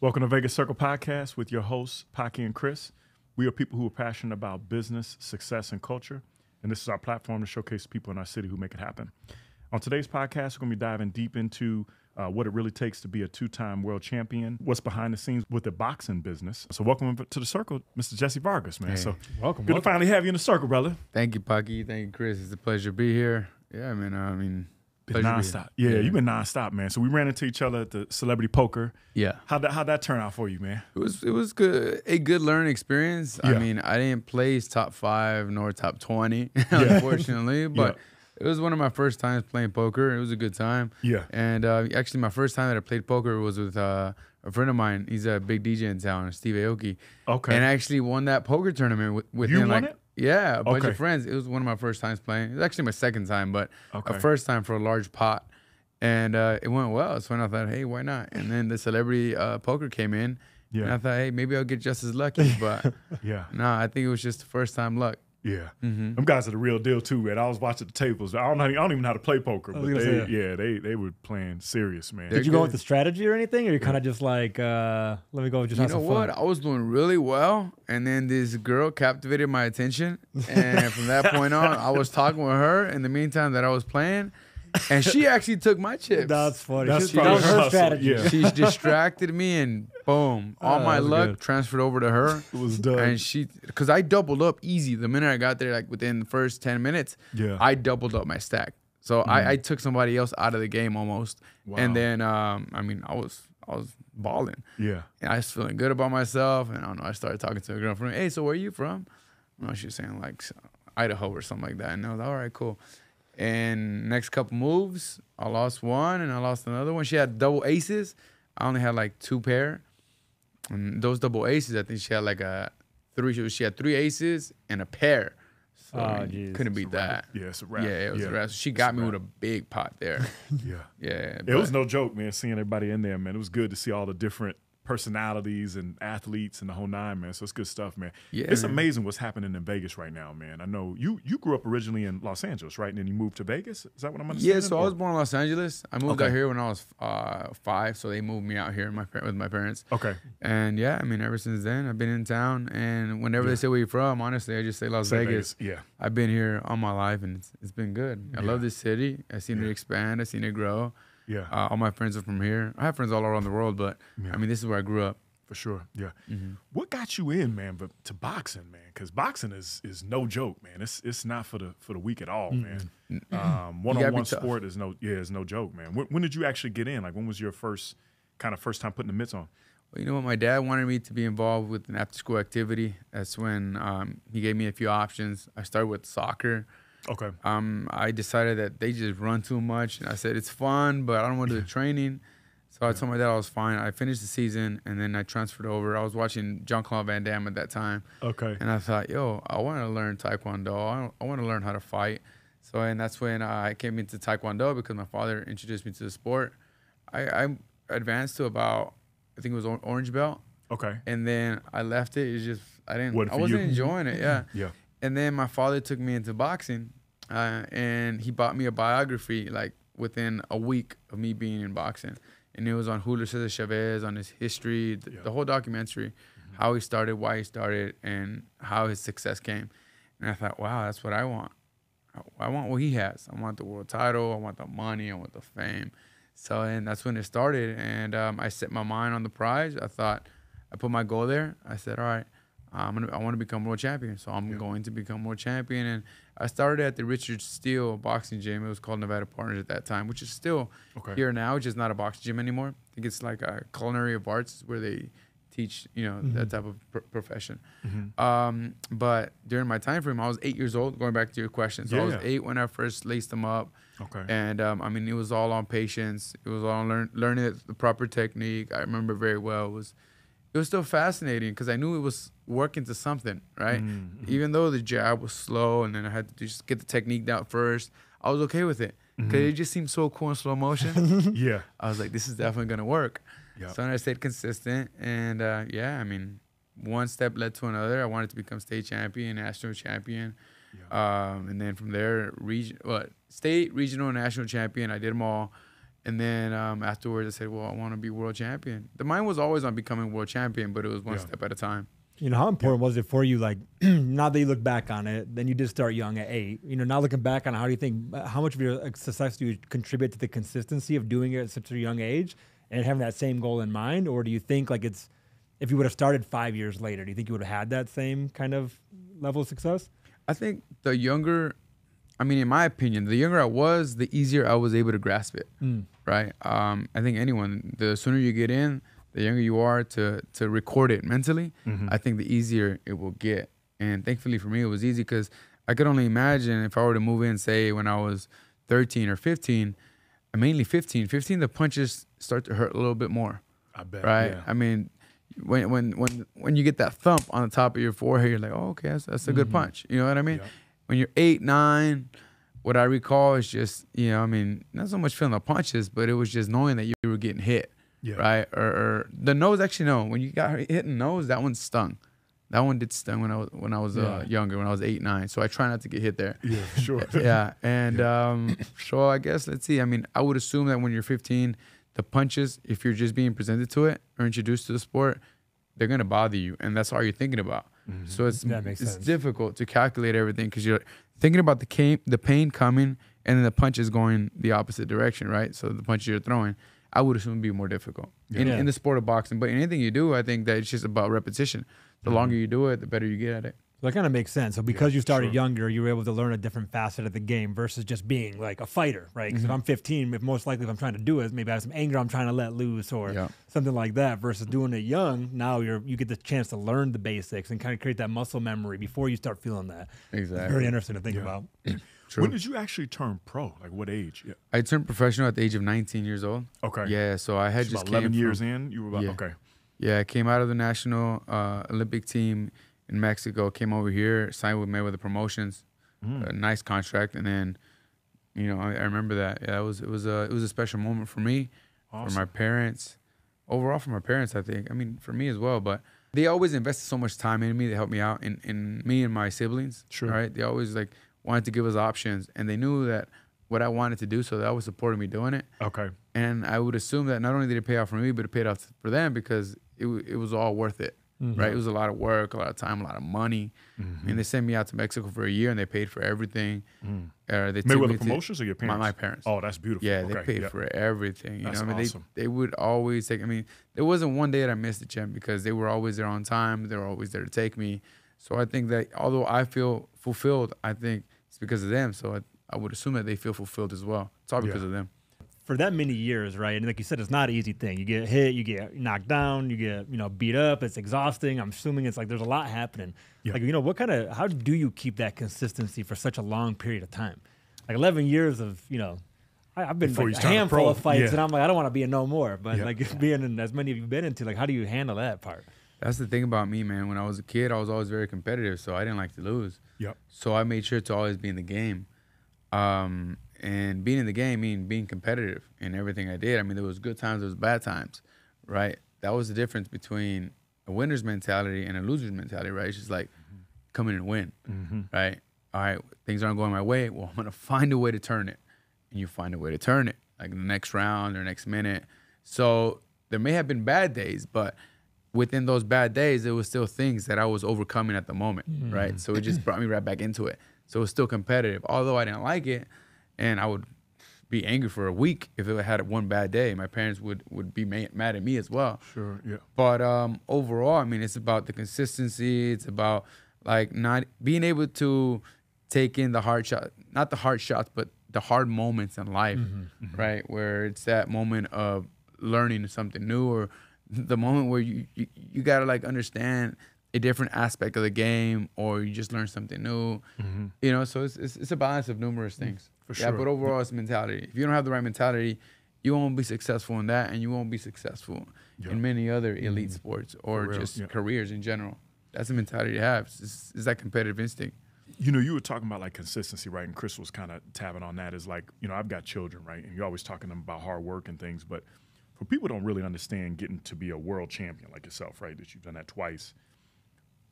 Welcome to Vegas Circle Podcast with your hosts, Paki and Chris. We are people who are passionate about business, success, and culture, and this is our platform to showcase people in our city who make it happen. On today's podcast, we're going to be diving deep into what it really takes to be a two-time world champion, what's behind the scenes with the boxing business. So welcome to the circle, Mr. Jessie Vargas, man. Hey, so welcome. Good to finally have you in the circle, brother. Thank you, Paki. Thank you, Chris. It's a pleasure to be here. Yeah, man. Been nonstop. Yeah, you've been nonstop, man. So we ran into each other at the Celebrity Poker. Yeah. How'd that turn out for you, man? It was good. A good learning experience. Yeah. I mean, I didn't place top 5 nor top 20, unfortunately, but it was one of my first times playing poker. It was a good time. Yeah. And actually, my first time that I played poker was with a friend of mine. He's a big DJ in town, Steve Aoki. Okay. And I actually won that poker tournament with You him. won it? Yeah, a bunch of friends. It was one of my first times playing. It was actually my second time, but a first time for a large pot. And it went well. So I thought, hey, why not? And then the celebrity poker came in. Yeah. And I thought, hey, maybe I'll get just as lucky. But no, I think it was just the first time luck. Yeah. Them guys are the real deal too, man. I was watching the tables. I don't even know how to play poker, but they were playing serious, man. Did you go with the strategy or anything, or you kind of just like, let me go just have some fun? You know what? I was doing really well, and then this girl captivated my attention, and from that point on, I was talking with her in the meantime that I was playing. And she actually took my chips. That's funny. That was her strategy. Yeah. She distracted me, and boom, all my luck transferred over to her. It was done. And because I doubled up easy the minute I got there, like within the first 10 minutes. Yeah. I doubled up my stack. So I took somebody else out of the game almost. Wow. And then I was balling. Yeah. And I was feeling good about myself. And I don't know, I started talking to a girlfriend. Hey, so where are you from? She was saying like Idaho or something like that. And I was like, all right, cool. And next couple moves, I lost one and I lost another one. She had double aces. I only had like 2 pair. And those double aces, I think she had like she had 3 aces and a pair. So couldn't beat that. Yeah, it's a wrap. Yeah, it was a wrap. So she got me with a big pot there. Yeah. It was no joke, man, seeing everybody in there, man. It was good to see all the different personalities and athletes and the whole nine, man. So it's good stuff, man. Yeah, it's amazing what's happening in Vegas right now, man. I know you grew up originally in Los Angeles, right? And then you moved to Vegas? Is that what I'm understanding? Yeah, so I was born in Los Angeles. I moved out here when I was 5, so they moved me out here with my parents. Okay. And yeah, I mean, ever since then, I've been in town. And whenever they say where you're from, honestly, I just say Las Vegas. Yeah. I've been here all my life, and it's been good. I love this city. I've seen it expand. I've seen it grow. Yeah. All my friends are from here. I have friends all around the world, but I mean, this is where I grew up. For sure, yeah. What got you in, man, to boxing, man? Because boxing is no joke, man. It's not for the weak at all, man. One-on-one sport is no joke, man. When did you actually get in? Like, when was your first time putting the mitts on? Well, you know what? My dad wanted me to be involved with an after-school activity. That's when he gave me a few options. I started with soccer. Okay. I decided that they just run too much, and I said it's fun, but I don't want to do the training. So I told my dad I was fine. I finished the season, and then I transferred over. I was watching Jean-Claude Van Damme at that time. Okay. And I thought, I want to learn Taekwondo. I want to learn how to fight. So, and that's when I came into Taekwondo because my father introduced me to the sport. I advanced to about, I think it was orange belt. Okay. And then I left it. It's just, I wasn't enjoying it. Yeah. Yeah. And then my father took me into boxing, and he bought me a biography like within a week of me being in boxing. And it was on Julio Cesar Chavez, on his history, the whole documentary, how he started, why he started, and how his success came. And I thought, wow, that's what I want. I want what he has. I want the world title. I want the money. I want the fame. So, and that's when it started. And I set my mind on the prize. I put my goal there. I said, all right, I want to become world champion. So I'm going to become world champion. And I started at the Richard Steele boxing gym. It was called Nevada Partners at that time, which is still here now, which is not a boxing gym anymore. I think it's like a culinary of arts where they teach, that type of profession. But during my time frame, I was 8 years old, going back to your question. So I was 8 when I first laced them up. Okay. And it was all on patience. It was all on learning the proper technique. I remember very well. It was still fascinating because I knew it was working to something, right? Even though the jab was slow and then I had to just get the technique down first, I was okay with it because it just seemed so cool in slow motion. Yeah. I was like, this is definitely going to work. Yep. So then I stayed consistent. And, one step led to another. I wanted to become state champion, national champion. Yeah. And then from there, state, regional, and national champion. I did them all. And then afterwards, I said, well, I want to be world champion. The mind was always on becoming world champion, but it was one step at a time. You know, how important was it for you, like, now that you look back on it, then you did start young at 8. You know, now looking back on it, how do you think, how much of your success do you contribute to the consistency of doing it at such a young age and having that same goal in mind? Or do you think, like, it's, if you would have started 5 years later, do you think you would have had that same kind of level of success? I think the younger, I mean, in my opinion, the younger I was, the easier I was able to grasp it, right? I think anyone, the sooner you get in, the younger you are to record it mentally, I think the easier it will get. And thankfully for me, it was easy because I could only imagine if I were to move in, say, when I was 13 or 15, mainly 15, the punches start to hurt a little bit more. I bet. Right? Yeah. I mean, when you get that thump on the top of your forehead, you're like, oh, okay, that's a good punch. You know what I mean? Yeah. When you're 8, 9, what I recall is just, you know, I mean, not so much feeling the punches, but it was just knowing that you were getting hit, right? Or the nose, actually, no. When you got hit in the nose, that one stung. That one did sting when I was younger, when I was 8, 9. So I try not to get hit there. Yeah, sure. Yeah, and so I guess, let's see. I mean, I would assume that when you're 15, the punches, if you're just being presented to it or introduced to the sport, they're going to bother you, and that's all you're thinking about. So it's difficult to calculate everything because you're thinking about the pain coming and then the punch is going the opposite direction, right? So the punches you're throwing, I would assume, would be more difficult in the sport of boxing. But in anything you do, I think that it's just about repetition. The longer you do it, the better you get at it. So that kind of makes sense. So because you started younger, you were able to learn a different facet of the game versus just being like a fighter, right? Because if I'm 15, most likely if I'm trying to do it, maybe I have some anger I'm trying to let loose or something like that. Versus doing it young, now you get the chance to learn the basics and kind of create that muscle memory before you start feeling that. Exactly. Very interesting to think about. When did you actually turn pro? Like what age? Yeah. I turned professional at the age of 19 years old. Okay. Yeah, so I had just about 11 years in. You were about okay. Yeah, I came out of the national Olympic team in Mexico, came over here, signed with Mayweather Promotions, a nice contract, and then, you know, I remember that. Yeah, it was a special moment for me, for my parents, overall for my parents. I think. I mean, for me as well. But they always invested so much time in me to help me out, in me and my siblings. Sure. Right? They always like wanted to give us options, and they knew that what I wanted to do, so they always supported me doing it. Okay. And I would assume that not only did it pay off for me, but it paid off for them because it was all worth it. Right, it was a lot of work, a lot of time, a lot of money. I mean, they sent me out to Mexico for a year, and they paid for everything. They Mayweather Promotions or your parents? My parents. Oh, that's beautiful. Yeah, they paid for everything. You That's know, I mean, awesome. they would always take. I mean, there wasn't one day that I missed the gym because they were always there on time. They were always there to take me. So I think that although I feel fulfilled, I think it's because of them. So I would assume that they feel fulfilled as well. It's all because of them. For that many years, right? And like you said, it's not an easy thing. You get hit, you get knocked down, you get, beat up. It's exhausting. I'm assuming it's like there's a lot happening. Yeah. Like, how do you keep that consistency for such a long period of time? Like 11 years of, I've been like a handful of fights and I'm like, I don't want to be in no more. But like being in as many of you've been into, like, how do you handle that part? That's the thing about me, man. When I was a kid, I was always very competitive, so I didn't like to lose. Yep. So I made sure to always be in the game. And being in the game mean being competitive in everything I did. I mean, there was good times, there was bad times, right? That was the difference between a winner's mentality and a loser's mentality, right? It's just like come in and win, right? All right, things aren't going my way. Well, I'm going to find a way to turn it. And you find a way to turn it, like the next round or next minute. So there may have been bad days, but within those bad days, there was still things that I was overcoming at the moment, right? So it just brought me right back into it. So it was still competitive. Although I didn't like it, and I would be angry for a week if it had one bad day. My parents would be mad at me as well. Sure, yeah. But overall, I mean, it's about the consistency. It's about like not being able to take in the hard shot, not the hard shots, but the hard moments in life, right? Where it's that moment of learning something new, or the moment where you gotta like understand a different aspect of the game, or you just learn something new. So it's a balance of numerous things. For sure. Yeah, but overall, it's mentality. If you don't have the right mentality, you won't be successful in that, and you won't be successful in many other elite sports or just careers in general. That's the mentality to have. It's that competitive instinct. You were talking about like consistency, right? And Chris was kind of tapping on that. Is like, I've got children, right? And you're always talking to them about hard work and things, but for people who don't really understand getting to be a world champion like yourself, right? That you've done that twice.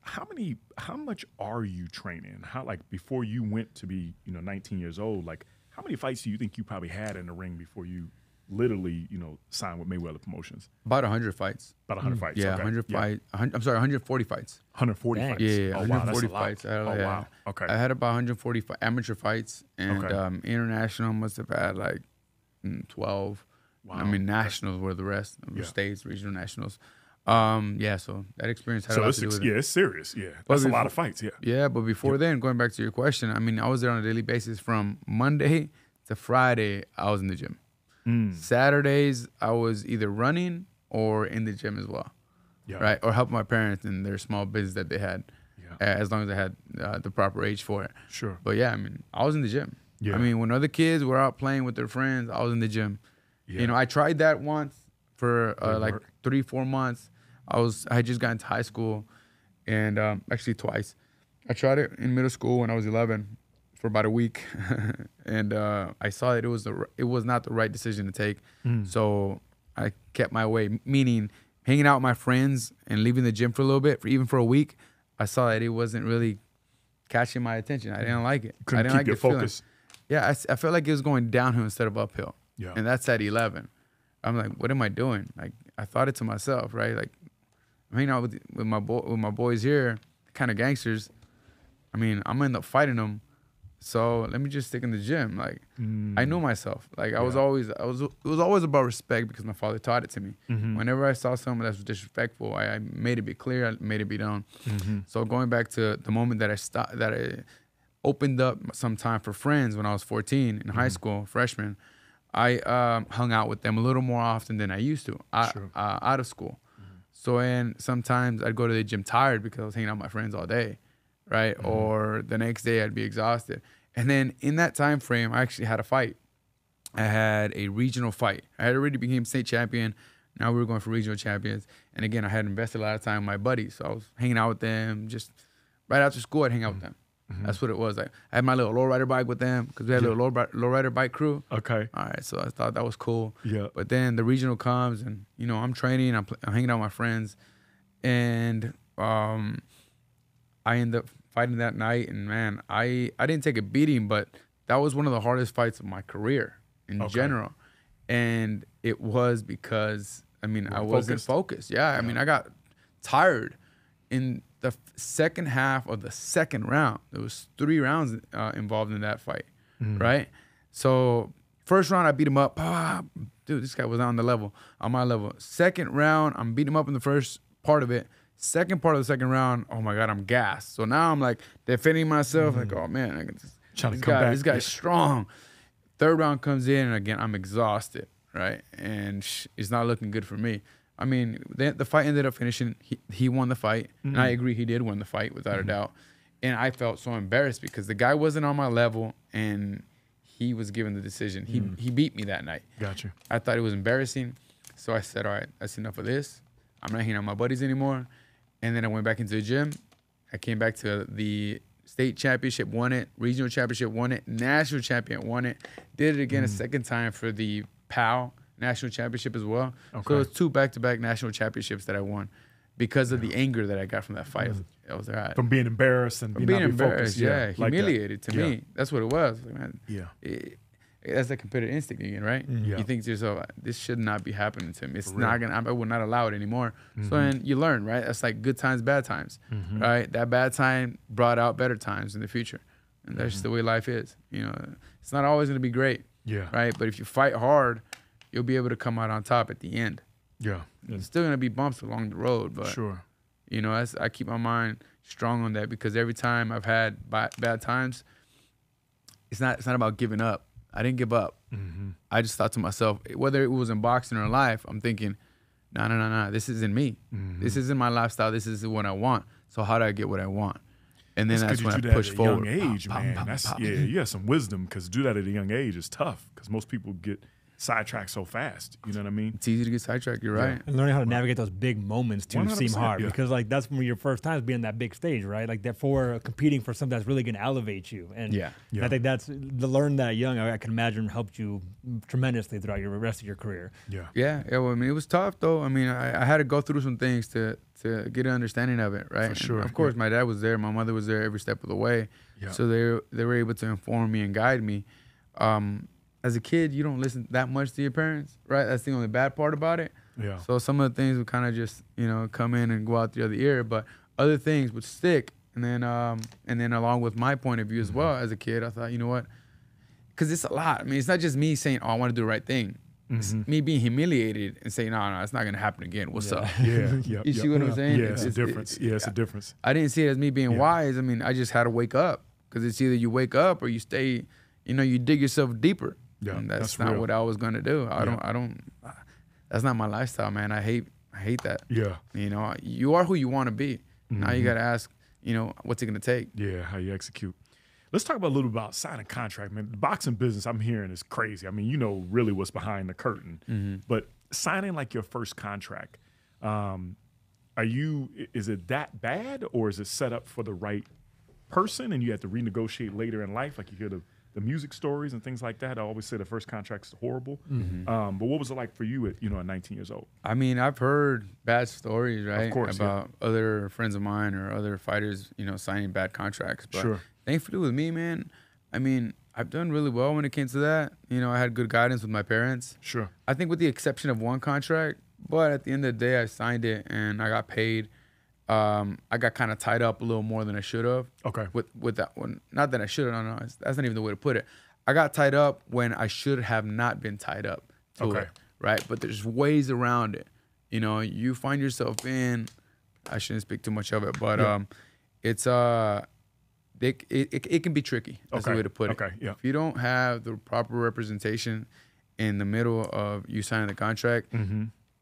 How much are you training? How, like, before you went to be, 19 years old, like, how many fights do you think you probably had in the ring before you literally, sign with Mayweather Promotions? About 100 fights. About 100 fights. Yeah, okay. 100 fights. I'm sorry, 140 fights. 140 Dang. fights. Yeah, Oh, wow, that's 140 a lot. fights. Oh, wow. Okay. I had about 140 amateur fights, and Okay. international must have had like 12. Wow. I mean, nationals were the rest. Yeah. States, regional nationals. So that experience had a lot to do with it. Yeah, it's serious. Yeah, But that's a lot before- of fights. Yeah. Yeah, but before then, going back to your question, I mean, I was there on a daily basis from Monday to Friday. I was in the gym. Saturdays, I was either running or in the gym as well, Yeah. right? Or helping my parents in their small business that they had, Yeah. as long as I had the proper age for it. Sure. But yeah, I mean, I was in the gym. Yeah. I mean, when other kids were out playing with their friends, I was in the gym. Yeah. You know, I tried that once for like work. 3-4 months. I had just gotten to high school, and actually twice. I tried it in middle school when I was 11 for about a week, and I saw that it was not the right decision to take. So I kept my way, meaning hanging out with my friends and leaving the gym for a little bit, even for a week. I saw that it wasn't really catching my attention. I didn't like it. I Couldn't didn't keep like your the feeling. focus. Yeah, I felt like it was going downhill instead of uphill. Yeah. And that's at 11. I'm like, what am I doing? Like, I thought it to myself, right? Like, I'm hanging out with my boys here, kind of gangsters. I mean, I'm gonna end up fighting them. So let me just stick in the gym. Like, I knew myself. Like, it was always about respect because my father taught it to me. Whenever I saw someone that was disrespectful, I made it be clear. I made it be known. So going back to the moment that I opened up some time for friends when I was 14 in high school, freshman, I hung out with them a little more often than I used to out of school. So, and sometimes I'd go to the gym tired because I was hanging out with my friends all day, right? Or the next day I'd be exhausted. And then in that time frame, I actually had a fight. I had a regional fight. I had already became state champion. Now we were going for regional champions. And again, I had invested a lot of time with my buddies. So I was hanging out with them. Just right after school, I'd hang out with them. That's what it was. Like, I had my little lowrider bike with them because we had a little lowrider bike crew. Okay. All right, so I thought that was cool. Yeah. But then the regional comes, and I'm training. I'm hanging out with my friends, and I end up fighting that night. And man, I didn't take a beating, but that was one of the hardest fights of my career in general. And it was because I wasn't focused. Yeah, I mean, I got tired in the second half of the second round. There was 3 rounds involved in that fight, right? So first round, I beat him up. Dude, this guy was on my level. Second round, I'm beating him up in the first part of it. Second part of the second round, oh my God, I'm gassed. So now I'm like defending myself, like, oh man, this guy's strong. Third round comes in, and again, I'm exhausted, right? And it's not looking good for me. I mean, the fight ended up finishing. He won the fight, and I agree he did win the fight without a doubt. And I felt so embarrassed because the guy wasn't on my level, and he was given the decision. He beat me that night. Gotcha. I thought it was embarrassing, so I said, all right, that's enough of this. I'm not hanging out with my buddies anymore. And then I went back into the gym. I came back to the state championship, won it. Regional championship, won it. National champion, won it. Did it again a second time for the POW national championship as well. Okay. So it's 2 back-to-back national championships that I won because of the anger that I got from that fight. I was like, all right. From being embarrassed and being focused. embarrassed, Like that. humiliated to me. That's what it was. Like, man, Yeah. that's that competitive instinct again, right? Yeah. You think to yourself, this should not be happening to me. It's For not gonna. I will not allow it anymore. So then you learn, right? That's like good times, bad times, right? That bad time brought out better times in the future, and that's just the way life is. It's not always gonna be great, Yeah. right? But if you fight hard, you'll be able to come out on top at the end. Yeah. There's still gonna be bumps along the road, but Sure. I keep my mind strong on that because every time I've had bad times, it's not about giving up. I didn't give up. I just thought to myself, whether it was in boxing or life, I'm thinking, no, this isn't me. This isn't my lifestyle. This is what I want. So how do I get what I want? And then that's when I push forward. At a young age, man. You have some wisdom because to do that at a young age is tough because most people get sidetracked so fast. You know what I mean? It's easy to get sidetracked. You're right. And learning how to navigate those big moments too seem 100%, hard yeah. because like that's when your first time is being that big stage, right? Like therefore competing for something that's really going to elevate you. And Yeah. I think that's to learn that young. I can imagine helped you tremendously throughout your rest of your career. Yeah. Yeah. Well, I mean, it was tough though. I mean, I had to go through some things to get an understanding of it, right? For sure. And of course, my dad was there. My mother was there every step of the way. Yeah. So they were able to inform me and guide me. as a kid, you don't listen that much to your parents, right? That's the only bad part about it. Yeah. So some of the things would kind of just, come in and go out the other ear, but other things would stick. And then along with my point of view as well as a kid, I thought, you know what? Because it's a lot. I mean, it's not just me saying, oh, I want to do the right thing. It's me being humiliated and saying, no, it's not going to happen again. What's up? Yeah. You see what I'm saying? Yeah, it's a difference. It's a difference. I didn't see it as me being wise. I mean, I just had to wake up, because it's either you wake up or you stay, you dig yourself deeper. Yeah, and that's not real. what I was going to do. I don't, that's not my lifestyle, man. I hate that. Yeah. You are who you want to be. Now you got to ask, what's it going to take? Yeah, how you execute. Let's talk about a little about signing contract, man. The boxing business I'm hearing is crazy. I mean, really what's behind the curtain. But signing like your first contract, is it that bad, or is it set up for the right person and you have to renegotiate later in life? Like you hear the music stories and things like that. I always say the first contract's horrible. But what was it like for you at 19 years old? I mean, I've heard bad stories, right? Of course, about other friends of mine or other fighters, signing bad contracts. But thankfully with me, man, I mean, I've done really well when it came to that. I had good guidance with my parents. Sure. I think with the exception of one contract, but at the end of the day, I signed it and I got paid. I got kind of tied up a little more than I should have. Okay. With that one. Not that I should have. No, that's not even the way to put it. I got tied up when I should have not been tied up to it, right? But there's ways around it. You find yourself in, I shouldn't speak too much of it, but it's it can be tricky. That's the way to put it. Okay, yeah. If you don't have the proper representation in the middle of you signing the contract,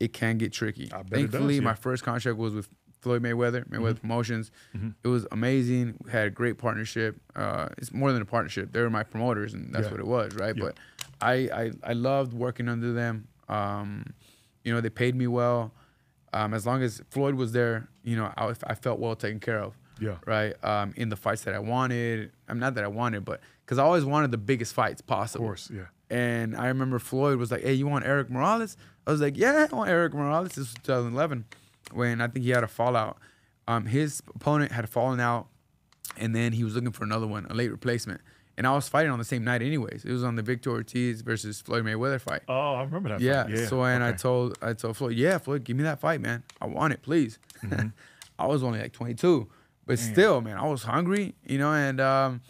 it can get tricky. Thankfully, my first contract was with Floyd Mayweather Promotions. It was amazing. We had a great partnership. It's more than a partnership. They were my promoters, and that's what it was, right? But I loved working under them. They paid me well. As long as Floyd was there, I felt well taken care of. Yeah. Right. In the fights that I wanted. I'm not that I wanted, but because I always wanted the biggest fights possible. Of course, yeah. And I remember Floyd was like, "Hey, you want Eric Morales?" I was like, "Yeah, I want Eric Morales." This was 2011. When I think he had a fallout. His opponent had fallen out, and then he was looking for another one, a late replacement. And I was fighting on the same night anyways. It was on the Victor Ortiz versus Floyd Mayweather fight. Oh, I remember that fight. Yeah. So, and I told Floyd, yeah, Floyd, give me that fight, man. I want it, please. I was only like 22. But still, man, I was hungry, and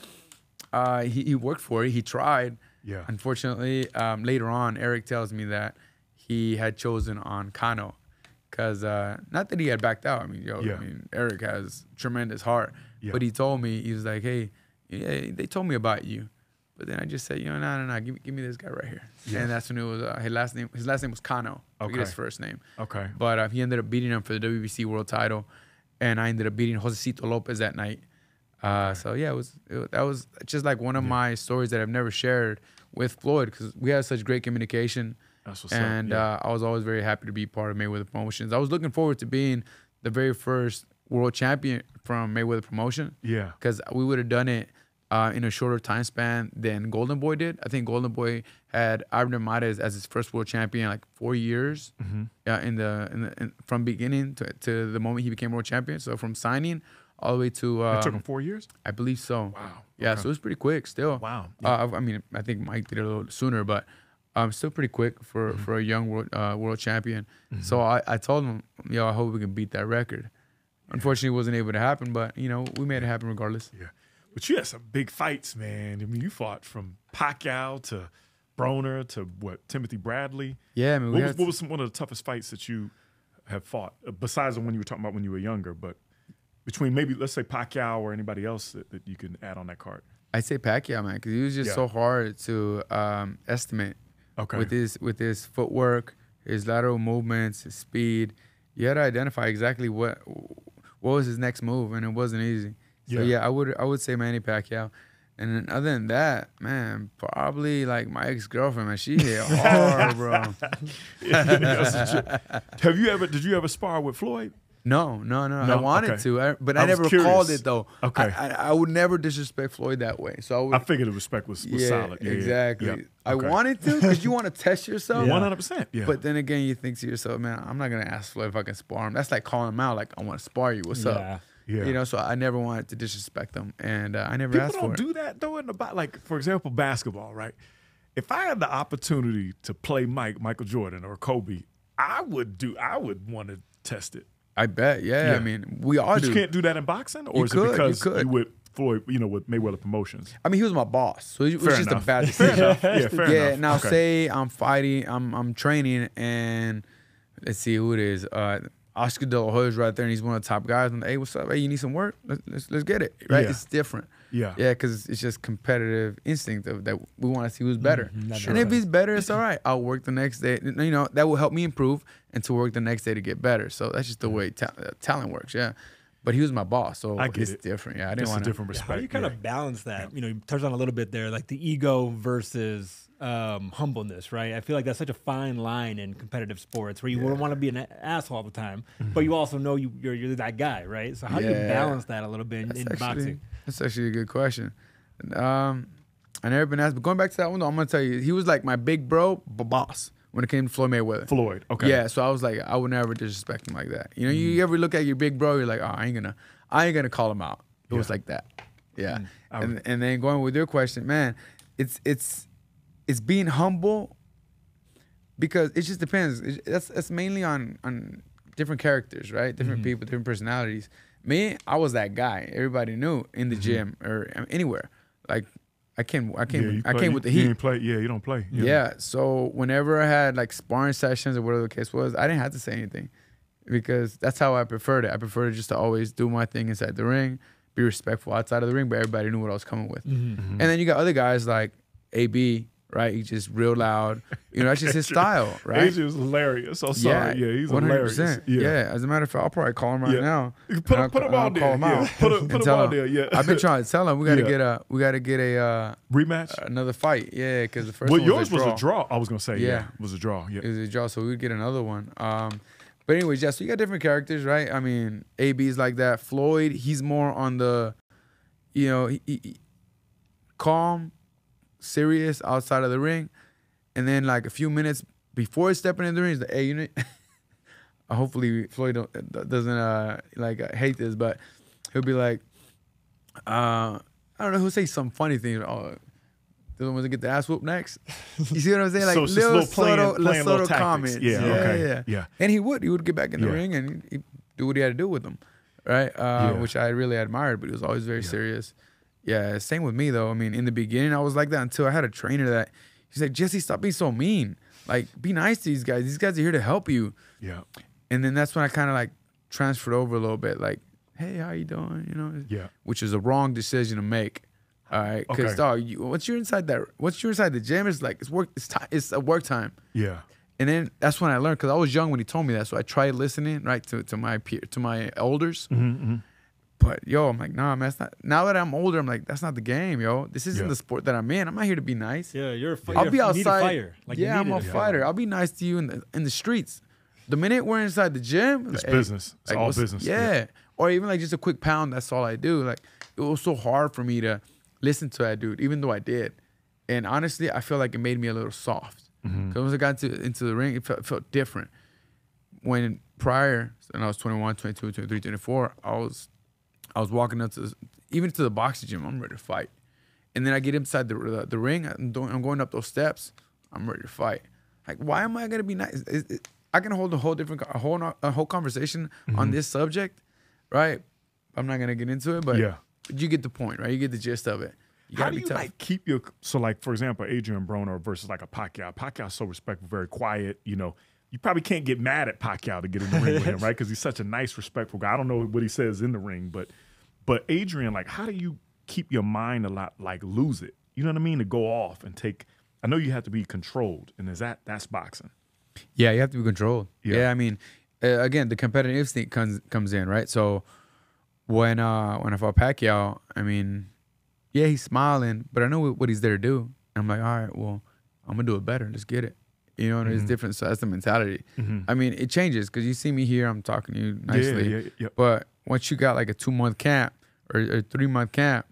he worked for it. He tried. Yeah. Unfortunately, later on, Eric tells me that he had chosen on Kano. Because not that he had backed out. I mean, Eric has tremendous heart. Yeah. But he told me, he was like, hey, they told me about you. But then I just said, no, give me this guy right here. Yeah. And that's when it was his last name was Kano. I forget his first name. Okay. But he ended up beating him for the WBC world title. And I ended up beating Josecito Lopez that night. So yeah, that was just like one of my stories that I've never shared with Floyd, because we had such great communication. That's what's and up. I was always very happy to be part of Mayweather Promotions. I was looking forward to being the very first world champion from Mayweather Promotion. Yeah. Because we would have done it in a shorter time span than Golden Boy did. I think Golden Boy had Adrien Broner as his first world champion like 4 years. From beginning to the moment he became world champion. So from signing all the way to it took him 4 years? I believe so. Wow. Yeah, so it was pretty quick still. Wow. Yeah. I think Mike did it a little sooner, but still pretty quick for a young world champion. So I told him, I hope we can beat that record. Unfortunately, it wasn't able to happen, but we made it happen regardless. Yeah. But you had some big fights, man. I mean, you fought from Pacquiao to Broner to Timothy Bradley. Yeah, I mean, what was one of the toughest fights that you have fought, besides the one you were talking about when you were younger, but between maybe, let's say, Pacquiao or anybody else that you can add on that card? I'd say Pacquiao, man, because he was just so hard to estimate. Okay. With his footwork, his lateral movements, his speed. You had to identify exactly what was his next move, and it wasn't easy. So I would say Manny Pacquiao. And then other than that, man, probably like my ex-girlfriend, man, she hit hard, bro. Did you ever spar with Floyd? No. I wanted to, but I never called it though. Okay. I would never disrespect Floyd that way. So I figured the respect was solid. Yeah, exactly. Yeah. I wanted to, because you want to test yourself. 100%. Yeah. But then again, you think to yourself, man, I'm not gonna ask Floyd if I can spar him. That's like calling him out, like, I want to spar you. What's up? Yeah. So I never wanted to disrespect them, and I never asked for it. People don't do that though in the like, for example, basketball, right? if I had the opportunity to play Michael Jordan or Kobe, I would want to test it. I bet, yeah. I mean, we all do. You can't do that in boxing, or is it because you with Floyd, with Mayweather Promotions? I mean, he was my boss, so it was just a bad Fair decision. enough. Yeah, fair enough. Now Okay. say I'm fighting, I'm training, and let's see who it is. Oscar De La Hoya's right there, and he's one of the top guys. I'm like, hey, what's up? Hey, you need some work? Let's get it. Right? Yeah. It's different. Yeah. Yeah, because it's just competitive instinct that we want to see who's better. Mm-hmm. And if he's better, it's all right. I'll work the next day. That will help me improve and to work the next day to get better. So that's just the way talent works. Yeah. But he was my boss, so it's different. Yeah, I didn't want a different respect. How do you kind of balance that? You touched on a little bit there, like the ego versus humbleness, right? I feel like that's such a fine line in competitive sports where you wouldn't want to be an asshole all the time, but you also know you're that guy, right? So how do you balance that a little bit in boxing? That's actually a good question. I never been asked, but going back to that one though, I'm gonna tell you, he was like my big bro, boss when it came to Floyd Mayweather. Floyd, okay. Yeah, so I was like, I would never disrespect him like that. You ever look at your big bro, you're like, oh, I ain't gonna call him out. It was like that. Yeah. And then going with your question, man, it's being humble because it just depends. That's mainly on different characters, right? Different people, different personalities. Me, I was that guy. Everybody knew in the gym or anywhere. Like I came with the heat. You don't play. Yeah. So whenever I had like sparring sessions or whatever the case was, I didn't have to say anything because that's how I preferred it. I preferred just to always do my thing inside the ring, be respectful outside of the ring, but everybody knew what I was coming with. And then you got other guys like AB, right? He's just real loud. That's just his style, right? Adrien was hilarious. So sorry. Yeah, he's 100%. Hilarious. Yeah. As a matter of fact, I'll probably call him right now. Put him on there. Put him on there. Yeah. I've been trying to tell him we got to get a rematch, another fight. Yeah, because the first one yours was a draw. I was gonna say it was a draw. Yeah, it was a draw. So we'd get another one. But anyways, so you got different characters, right? I mean, AB's like that. Floyd, he's more on the, he calm, serious outside of the ring, and then like a few minutes before stepping in the ring, he's like, hey, hopefully Floyd doesn't hate this, but he'll be like, I don't know, he'll say some funny thing. Oh, doesn't want to get the ass whooped next. You see what I'm saying? Like so little comments. Yeah. And he would get back in the ring and he'd do what he had to do with them, right? Which I really admired, but he was always very serious. Yeah, same with me though. I mean, in the beginning I was like that until I had a trainer that he's like, Jesse, stop being so mean. Like, be nice to these guys. These guys are here to help you. Yeah. And then that's when I kind of like transferred over a little bit. Like, hey, how you doing? Yeah. Which is a wrong decision to make. All right, because dog, once you're inside the gym, it's like it's work. It's a work time. Yeah. And then that's when I learned, because I was young when he told me that, so I tried listening right to my elders. But yo, I'm like, nah, man, that's not. Now that I'm older, I'm like, that's not the game, yo. This isn't the sport that I'm in. I'm not here to be nice. Yeah, you're a fighter. I'll be outside. Fire. Like, I'm a fighter. I'll be nice to you in the streets. The minute we're inside the gym, it's business. It's all business. Yeah. Or even like just a quick pound. That's all I do. Like, it was so hard for me to listen to that dude, even though I did. And honestly, I feel like it made me a little soft. Because once I got into the ring, it felt different. When prior, when I was 21, 22, 23, 24, I was walking up even to the boxing gym, I'm ready to fight. And then I get inside the ring, I'm going up those steps, I'm ready to fight. Like, why am I going to be nice? I can hold a whole conversation on this subject, right? I'm not going to get into it, but you get the point, right? You get the gist of it. How do you like keep your, so like, for example, Adrien Broner versus like a Pacquiao. Pacquiao's so respectful, very quiet, You probably can't get mad at Pacquiao to get in the ring with him, right? Because he's such a nice, respectful guy. I don't know what he says in the ring, but Adrien, like, how do you keep your mind a lot, like, lose it? You know what I mean? To go off and take, I know you have to be controlled, and that's boxing. Yeah, you have to be controlled. Yeah, I mean, again, the competitive instinct comes in, right? So when I fought Pacquiao, I mean, yeah, he's smiling, but I know what he's there to do. And I'm like, all right, well, I'm going to do it better. Let's get it. And it's different. So that's the mentality. I mean, it changes because you see me here, I'm talking to you nicely. Yeah. But once you got like a 2-month camp or 3-month camp,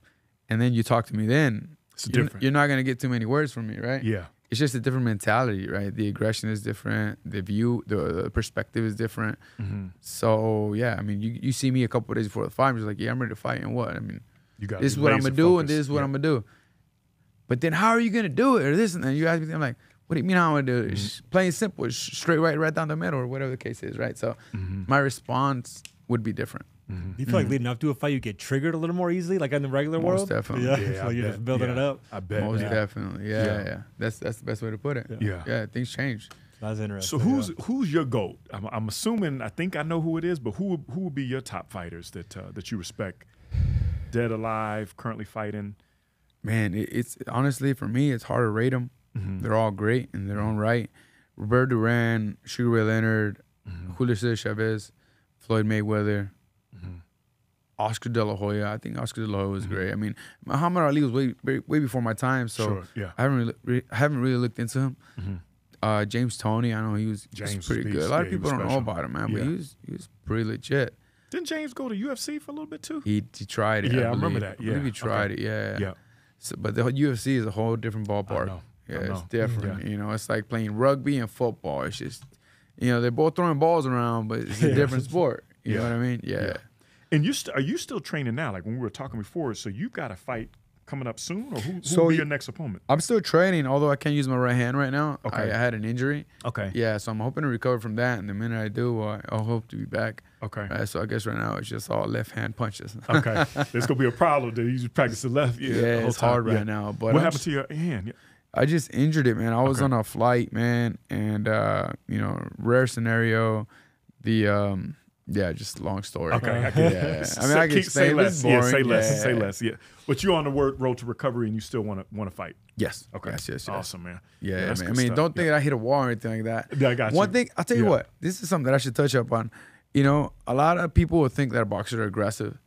and then you talk to me then, you're not going to get too many words from me, right? Yeah. It's just a different mentality, right? The aggression is different. The view, the perspective is different. So, yeah, I mean, you see me a couple of days before the fight, I'm just like, yeah, I'm ready to fight. And what? I mean, this is what I'm going to do, and this is what I'm going to do. But then how are you gonna do it or this? And then you ask me, I'm like, what do you mean how I'm gonna do it? It's plain simple, it's straight right down the middle or whatever the case is, right? So my response would be different. Do you feel like leading up to a fight, you get triggered a little more easily, like in the regular world? Most definitely. Yeah, so you're just building it up. I bet. Most definitely. Yeah. That's the best way to put it. Yeah, things change. That's interesting. So who's your GOAT? I'm assuming, I think I know who it is, but who would be your top fighters that you respect? Dead, alive, currently fighting? Man, it's honestly, for me, it's hard to rate them. They're all great in their own right. Roberto Duran, Sugar Ray Leonard, Julio Cesar Chavez, Floyd Mayweather, Oscar De La Hoya. I think Oscar De La Hoya was great. I mean, Muhammad Ali was way before my time, so I haven't really looked into him. James Toney, I know he was pretty good. A lot of people don't know about him, man, but he was pretty legit. Didn't James go to UFC for a little bit too? He tried it. Yeah, I remember that. Yeah, I believe he tried it. Yeah. So, but the UFC is a whole different ballpark. It's different. You know, it's like playing rugby and football. It's just, you know, they're both throwing balls around, but it's a different sport. You know what I mean? Yeah. And are you still training now? Like when we were talking before, so you've got a fight coming up soon, or who will be your next opponent? I'm still training, although I can't use my right hand right now. Okay. I had an injury. Okay. Yeah, so I'm hoping to recover from that, and the minute I do, I'll hope to be back. Okay. So I guess right now it's just all left hand punches. Okay. There's gonna be a problem that you just practice the left. Yeah, it's hard right now. But what happened to your hand? I just injured it, man. I was on a flight, man, and you know, rare scenario. Just long story. Okay, I mean, I can say less. Say less. Yeah, but you're on the road to recovery, and you still want to fight. Yes. Okay. Yes. Awesome, man. Yeah, man. I mean, don't think that I hit a wall or anything like that. Yeah, I got you. One thing, I'll tell you what. This is something that I should touch up on. You know, a lot of people will think that boxers are aggressive.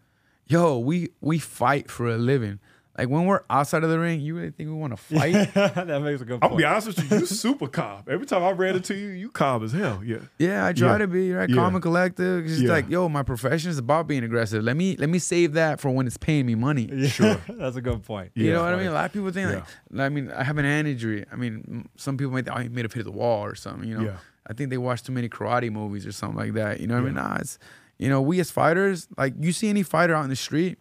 Yo, we fight for a living. Like when we're outside of the ring, you really think we want to fight? That makes a good point. I'll be honest with you, you super calm. Every time I ran into you, you calm as hell. Yeah. Yeah, I try to be calm and collective. It's just like, yo, my profession is about being aggressive. Let me save that for when it's paying me money. Yeah, sure, that's a good point. You know what I mean? A lot of people think I mean, I have an hand injury. I mean, some people might think, oh, he may have hit the wall or something. You know, I think they watch too many karate movies or something like that. You know what I mean? Nah, it's, you know, we as fighters, like you see any fighter out in the street,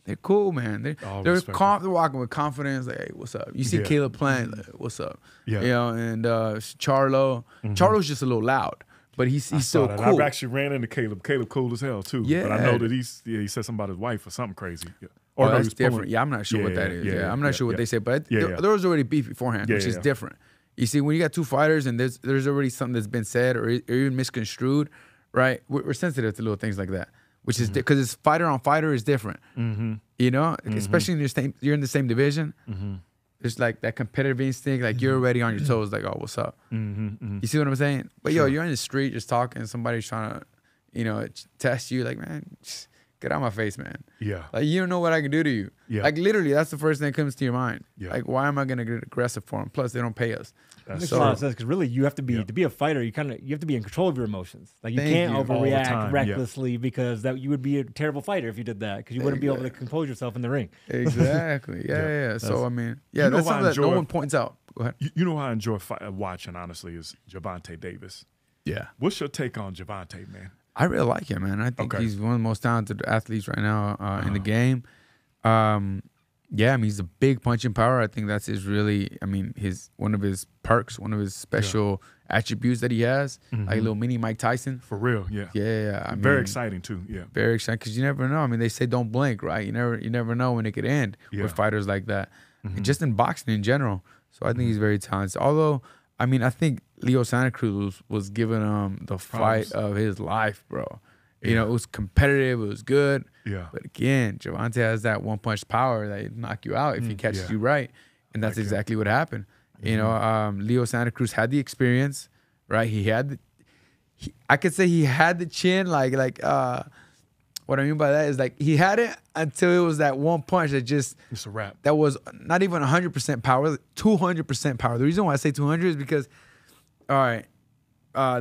they're cool, man. They're walking with confidence. Like, hey, what's up? You see Caleb Plant, like, what's up? Yeah. You know, and Charlo. Charlo's just a little loud, but he's still cool. I've actually ran into Caleb. Caleb cool as hell too. Yeah. But I know that he said something about his wife or something crazy. Yeah. Or no, that's different. Yeah, I'm not sure what that is. Yeah, I'm not sure what they say, but there was already beef beforehand, which is different. You see, when you got two fighters and there's already something that's been said or even misconstrued, right? We're sensitive to little things like that. Which is because it's fighter on fighter is different, you know. Especially in you're in the same division. There's like that competitive instinct, like you're already on your toes, like, oh, what's up? You see what I'm saying? But yo, you're in the street just talking, somebody's trying to, you know, test you, like, man, just get out of my face, man. Yeah. Like you don't know what I can do to you. Yeah. Like literally, that's the first thing that comes to your mind. Yeah. Like, why am I gonna get aggressive for them? Plus, they don't pay us. That makes a lot of sense because really you have to be to be a fighter. You have to be in control of your emotions. Like you can't overreact recklessly because that you would be a terrible fighter if you did that because you wouldn't be able to compose yourself in the ring. Exactly. Yeah. So I mean, that's something that no one points out. Go ahead. You know who I enjoy watching honestly is Gervonta Davis. Yeah. What's your take on Gervonta, man? I really like him, man. I think he's one of the most talented athletes right now in the game. Yeah, I mean, he's a big punching power. I think that's one of his perks, one of his special attributes that he has, like a little mini Mike Tyson. For real, yeah. Yeah, I mean, very exciting too, yeah. Very exciting because you never know. I mean, they say don't blink, right? You never know when it could end with fighters like that, and just in boxing in general. So I think he's very talented. Although, I mean, I think Leo Santa Cruz was giving him the fight of his life, bro. You know, it was competitive. It was good. Yeah. But again, Gervonta has that one-punch power that knock you out if he catches you right. And that's exactly what happened. You know, Leo Santa Cruz had the experience, right? I could say he had the chin. Like what I mean by that is like he had it until it was that one punch that just... It's a wrap. That was not even 100% power, 200% power. The reason why I say 200 is because, all right,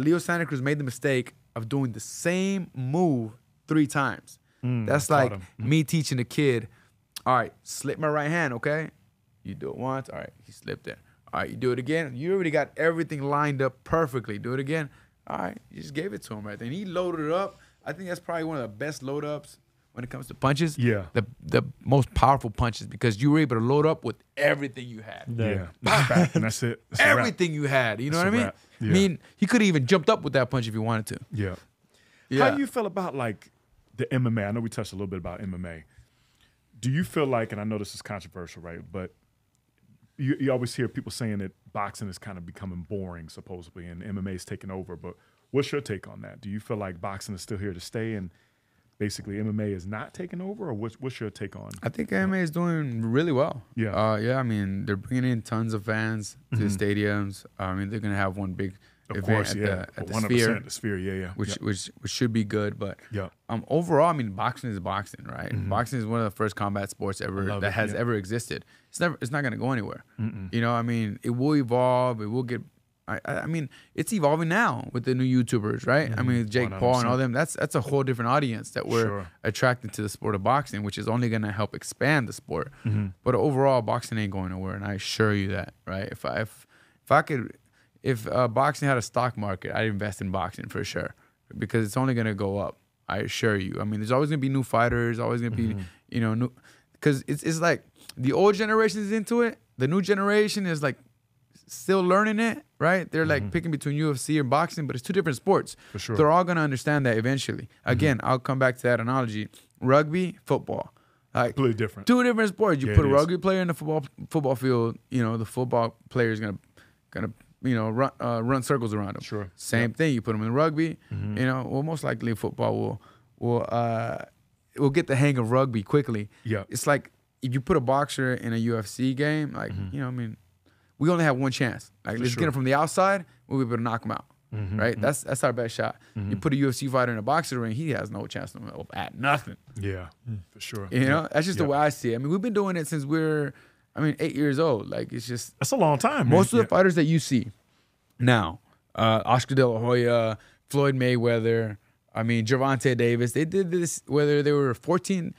Leo Santa Cruz made the mistake of doing the same move 3 times. That's like me teaching a kid, all right, slip my right hand, okay? You do it once, all right, he slipped it. All right, you do it again. You already got everything lined up perfectly. Do it again. All right, you just gave it to him right there. And he loaded it up. I think that's probably one of the best load ups, when it comes to punches. Yeah. The most powerful punches because you were able to load up with everything you had. Yeah. And that's it. That's Everything you had. You know what I mean? Yeah. I mean, he could have even jumped up with that punch if he wanted to. Yeah. Yeah. How do you feel about like the MMA? I know we touched a little bit about MMA. Do you feel like, and I know this is controversial, right? But you always hear people saying that boxing is kind of becoming boring, supposedly, and MMA is taking over. But what's your take on that? Do you feel like boxing is still here to stay and basically MMA is not taking over, or what's your take on? I think MMA is doing really well. Yeah. Yeah, I mean, they're bringing in tons of fans to the stadiums. I mean, they're going to have one big event at the Sphere. The Sphere, yeah. Which should be good, but yeah. Overall, I mean, boxing is boxing, right? Boxing is one of the first combat sports ever that has ever existed. It's not going to go anywhere. You know, I mean, it will evolve. It will get. I mean, it's evolving now with the new YouTubers, right? I mean, Jake 100%. Paul and all them. That's a whole different audience that we're attracted to the sport of boxing, which is only going to help expand the sport. But overall, boxing ain't going nowhere, and I assure you that, right? If boxing had a stock market, I'd invest in boxing for sure because it's only going to go up. I assure you. I mean, there's always going to be new fighters, always going to be, you know, new, because it's like the old generation is into it. The new generation is like still learning it, right? They're like picking between UFC and boxing, but it's two different sports. For sure. They're all going to understand that eventually. Again, I'll come back to that analogy. Rugby, football. Like, Completely different. Two different sports. You Yeah, put a it is. rugby player in the football field, you know, the football player is going to you know, run circles around him. Sure. Same thing. You put him in rugby, you know, well, most likely football will get the hang of rugby quickly. Yeah. It's like if you put a boxer in a UFC game, like, you know, I mean, we only have one chance. Like, let's get him from the outside, we'll be able to knock him out. Right? That's our best shot. You put a UFC fighter in a boxing ring, he has no chance at nothing. Yeah, for sure. You know, that's just the way I see it. I mean, we've been doing it since we're 8 years old. Like, it's just That's a long time. most of the fighters that you see now, Oscar De La Hoya, Floyd Mayweather, I mean, Gervonta Davis, they did this whether they were 14,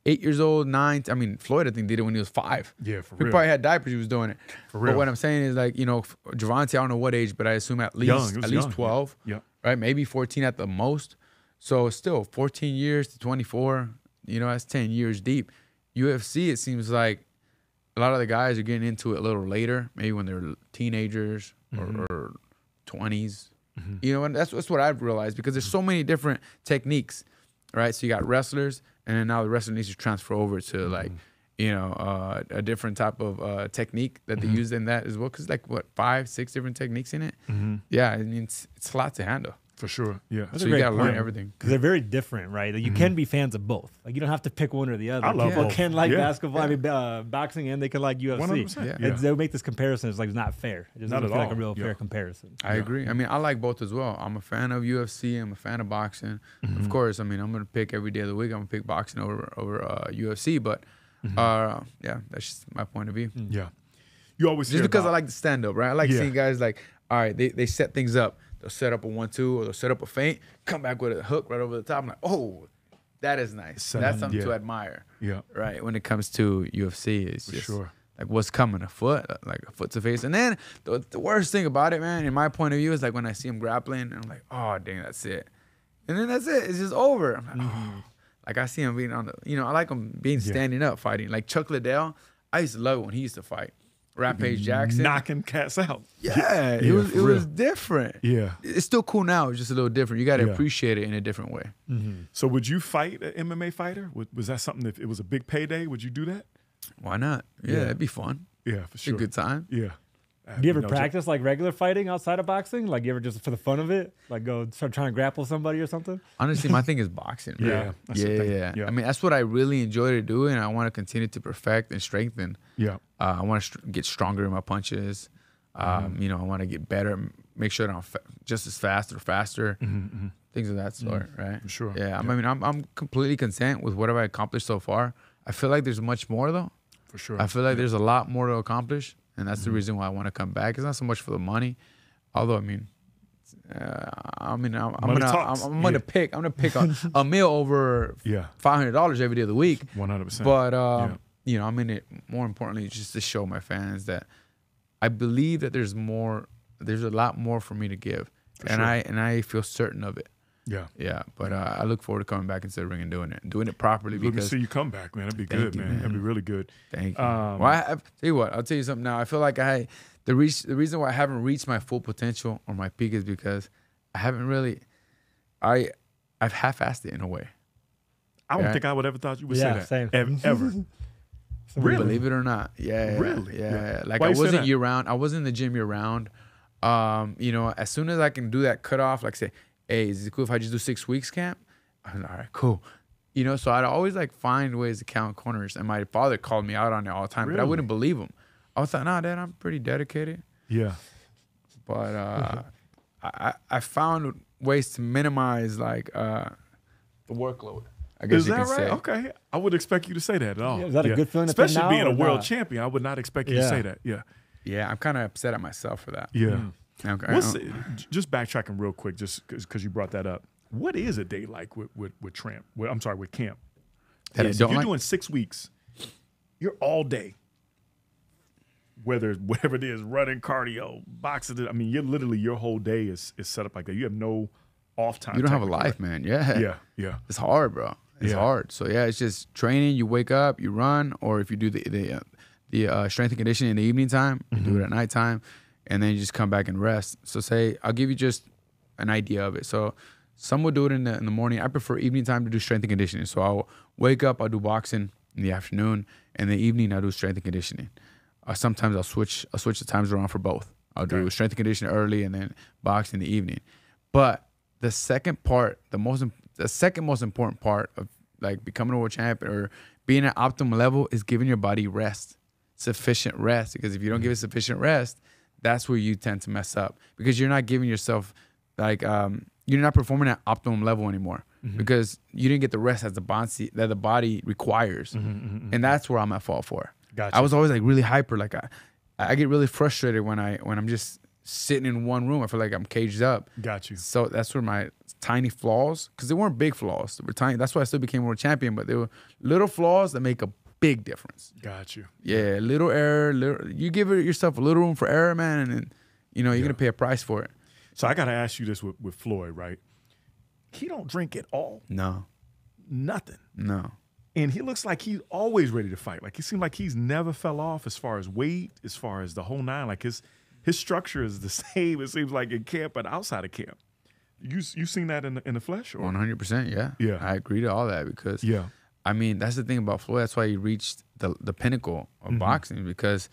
8 years old, 9. I mean, Floyd, I think, did it when he was 5. Yeah, for He real. probably had diapers. He was doing it. For real. But what I'm saying is, like, you know, Gervonta, I don't know what age, but I assume at least young. 12. Yeah. Right? Maybe 14 at the most. So still 14 years to 24, you know, that's 10 years deep. UFC, it seems like a lot of the guys are getting into it a little later, maybe when they're teenagers or 20s. You know, and that's what I've realized because there's so many different techniques, right? So you got wrestlers, and then now the wrestler needs to transfer over to like, you know, a different type of technique that they use in that as well. Because like, what, 5, 6 different techniques in it? Yeah, I mean, it's a lot to handle. For sure. Yeah. So you got to learn everything. Because they're very different, right? Like, you can be fans of both. Like, you don't have to pick one or the other. I love People both. can like Yeah. basketball, I mean, boxing, and they can like UFC. 100%. Yeah. They'll make this comparison. It's like, it's not fair. It doesn't Not feel at like a all. real Yeah. fair comparison. I agree. I mean, I like both as well. I'm a fan of UFC. I'm a fan of boxing. Of course, I mean, I'm going to pick every day of the week. I'm going to pick boxing over UFC. But, yeah, that's just my point of view. Yeah. You always Just hear because about, I like the stand-up, right? I like seeing guys like, all right, they set things up. They'll set up a 1-2 or they'll set up a feint, come back with a hook right over the top. I'm like, oh, that is nice. That's something to admire. Yeah. Right? When it comes to UFC, it's just sure. like what's coming, a foot to face. And then the worst thing about it, man, in my point of view, is like when I see him grappling, and I'm like, oh, dang, that's it. And then that's it. It's just over. I'm like, oh. Like I see him being on the, you know, I like him being standing up fighting. Like Chuck Liddell, I used to love it when he used to fight. Rampage Jackson. knocking cats out. Yeah, it for was real. different. Yeah. It's still cool now. It's just a little different. You got to Yeah. appreciate it in a different way. So would you fight an MMA fighter? Was that something, if it was a big payday, would you do that? Why not? Yeah, it'd be fun. Yeah, for It's sure. a good time. Yeah. Do you ever practice like regular fighting outside of boxing? Like, you ever just for the fun of it? Like, go start trying to grapple somebody or something? Honestly, my thing is boxing. Man. Yeah, that's the thing. Yeah. Yeah. I mean, that's what I really enjoy to do, and I want to continue to perfect and strengthen. Yeah. I want to get stronger in my punches. You know, I want to get better, make sure that I'm just as fast or faster. Things of that sort, right? For sure. Yeah. I mean, I'm completely content with whatever I accomplished so far. I feel like there's much more though. For sure. I feel like there's a lot more to accomplish, and that's the reason why I want to come back. It's not so much for the money, although I'm gonna pick a meal over $500 every day of the week. 100%. But you know, I'm in it more importantly just to show my fans that I believe that there's a lot more for me to give, and I feel certain of it. Yeah. But I look forward to coming back into the ring and doing it properly. Let me Because see you come back, man. That'd be good, man. That'd be really good. Thank you. Well, I'll tell you what. I'll tell you something now. I feel like the reason why I haven't reached my full potential or my peak is because I haven't really. I've half-assed it in a way. I don't think I would ever thought you would say that. Same. Ever. Really? Believe it or not. Yeah. Really? Yeah. Like Why I you say wasn't that? year round. I wasn't in the gym year round. You know, as soon as I can do that cutoff, like say, hey, is it cool if I just do 6 weeks camp? I'm like, all right, cool. You know, so I'd always like find ways to count corners. And my father called me out on it all the time, but I wouldn't believe him. I was like, nah, Dad, I'm pretty dedicated. Yeah. But I found ways to minimize like the workload. I guess Is you that can right? say. Okay. I would expect you to say that at all. Yeah, is that a good feeling to Especially take now being a or world not? champion, I would not expect you to say that. Yeah. Yeah, I'm kind of upset at myself for that. Yeah. Okay. Just backtracking real quick, just because you brought that up. What is a day like with camp? With camp. That I If don't you're like? doing 6 weeks, you're all day. Whatever it is, running, cardio, boxing. I mean, your whole day is set up like that. You have no off time. You don't have a technically, life, man. Yeah. right? Yeah. It's hard, bro. It's Yeah. hard. So yeah, it's just training. You wake up, you run, or if you do the strength and conditioning in the evening time, you do it at nighttime, and then you just come back and rest. So say I'll give you just an idea of it. So some will do it in the morning. I prefer evening time to do strength and conditioning. So I'll wake up, I'll do boxing in the afternoon, and in the evening I'll do strength and conditioning. Sometimes I'll switch the times around for both. I'll do strength and conditioning early and then boxing in the evening. But the second part, the second most important part of like becoming a world champion or being at optimal level is giving your body rest, sufficient rest. Because if you don't give it sufficient rest, that's where you tend to mess up because you're not giving yourself like you're not performing at optimum level anymore because you didn't get the rest that the body requires, and that's where I'm at fault for. Gotcha. I was always like really hyper. Like I get really frustrated when I'm just sitting in one room. I feel like I'm caged up. Got you. So that's where my tiny flaws, because they weren't big flaws. They were tiny. That's why I still became world champion. But they were little flaws that make a big difference. Got you. Yeah, little error. You give yourself a little room for error, man, and then, you're gonna pay a price for it. So I got to ask you this with Floyd, right? He don't drink at all. No. Nothing. And he looks like he's always ready to fight. Like he seemed like he's never fell off as far as weight, as far as the whole nine. Like his structure is the same. It seems like in camp, but outside of camp. You seen that in the flesh? Or? 100%. Yeah. Yeah. I agree to all that because I mean that's the thing about Floyd. That's why he reached the pinnacle of boxing because.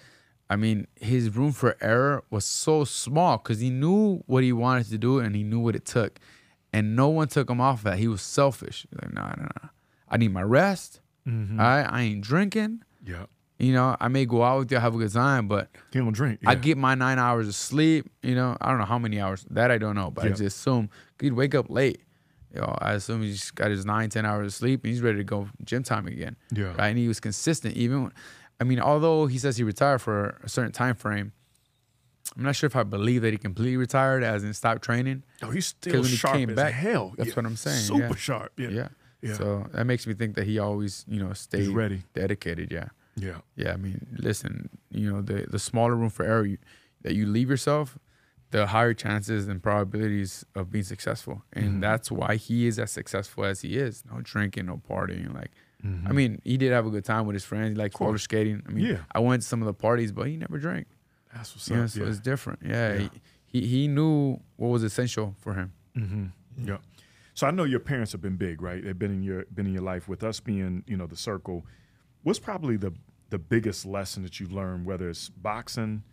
I mean, his room for error was so small because he knew what he wanted to do and he knew what it took. And no one took him off that. He was selfish. Like, nah. I need my rest. I ain't drinking. Yeah. I may go out with you, have a good time, but He don't drink. I get my 9 hours of sleep. I don't know how many hours. That I don't know, but I just assume he'd wake up late. I assume he just got his 9-10 hours of sleep and he's ready to go gym time again. Yeah. Right? And he was consistent even although he says he retired for a certain time frame, I'm not sure if I believe that he completely retired as in stopped training. Oh, he's still 'Cause when he sharp came as back, hell. that's what I'm saying, Super yeah. sharp. Yeah. So that makes me think that he always, stayed He's ready. dedicated. Yeah. Yeah. Yeah. I mean, listen, the smaller room for error that you leave yourself, the higher chances and probabilities of being successful. And that's why he is as successful as he is. No drinking, no partying. Like, I mean, he did have a good time with his friends. He liked roller skating. I mean, I went to some of the parties, but he never drank. That's what's up. So it's different. Yeah. He knew what was essential for him. Yeah. So I know your parents have been big, right? They've been in your life. With us being, the circle, what's probably the biggest lesson that you've learned, whether it's boxing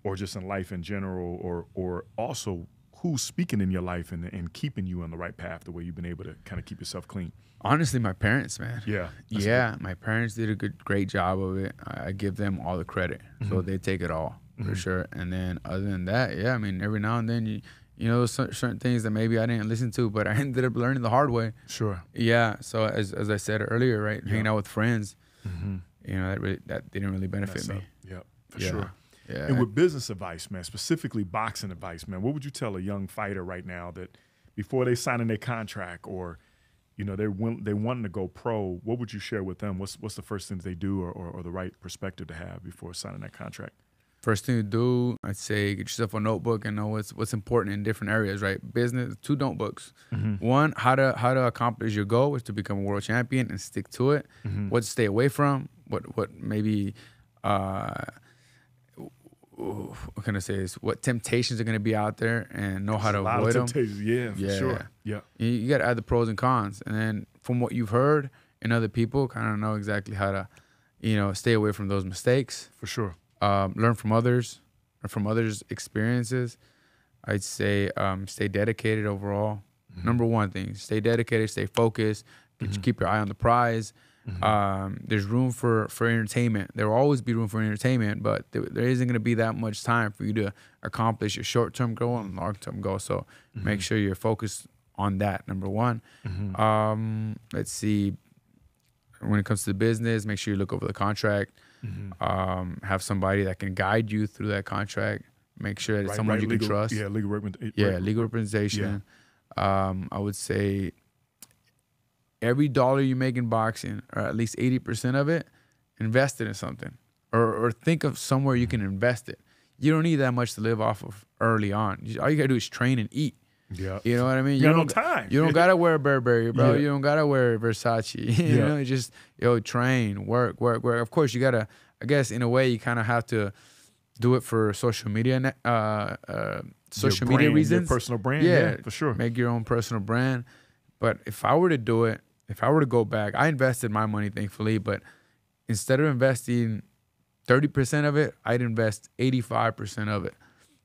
or just in life in general, or also who's speaking in your life and keeping you on the right path, the way you've been able to kind of keep yourself clean? Honestly, my parents, man. Yeah. Yeah, my parents did a great job of it. I give them all the credit. So they take it all, for sure. And then other than that, I mean, every now and then, certain things that maybe I didn't listen to, but I ended up learning the hard way. Sure. Yeah. So as I said earlier, right, hanging out with friends, that didn't really benefit me. Yeah, for sure. Yeah. And with business advice, man, specifically boxing advice, man, what would you tell a young fighter right now that before they sign in their contract or, they wanting to go pro, what would you share with them? What's the first things they do or the right perspective to have before signing that contract? First thing to do, I'd say get yourself a notebook and know what's important in different areas, right? Business, 2 notebooks. One, how to accomplish your goal, which is to become a world champion and stick to it. What to stay away from, what maybe what can I say is what temptations are going to be out there and know how to avoid them. Yeah, for sure. Yeah. You got to add the pros and cons. And then from what you've heard in other people, kind of know exactly how to, stay away from those mistakes. For sure. Learn from others, or from others' experiences. I'd say stay dedicated overall. Number one thing, stay dedicated, stay focused, keep your eye on the prize. There's room for entertainment. There will always be room for entertainment, but there isn't going to be that much time for you to accomplish your short-term goal and long-term goal. So make sure you're focused on that, number one. Let's see. When it comes to the business, make sure you look over the contract. Have somebody that can guide you through that contract. Make sure that it's someone you can trust. Yeah, legal representation. Yeah, legal representation. Yeah. I would say every dollar you make in boxing, or at least 80% of it, invest it in something. Or think of somewhere you can invest it. You don't need that much to live off of early on. All you got to do is train and eat. Yeah. You know what I mean? You got no time. You don't got to wear Burberry, bro. You don't got to wear Versace. You know, just, train, work. Of course, you got to, I guess, in a way, you kind of have to do it for social media reasons. Your personal brand, yeah, for sure. Make your own personal brand. But if I were to do it, if I were to go back, I invested my money, thankfully, but instead of investing 30% of it, I'd invest 85% of it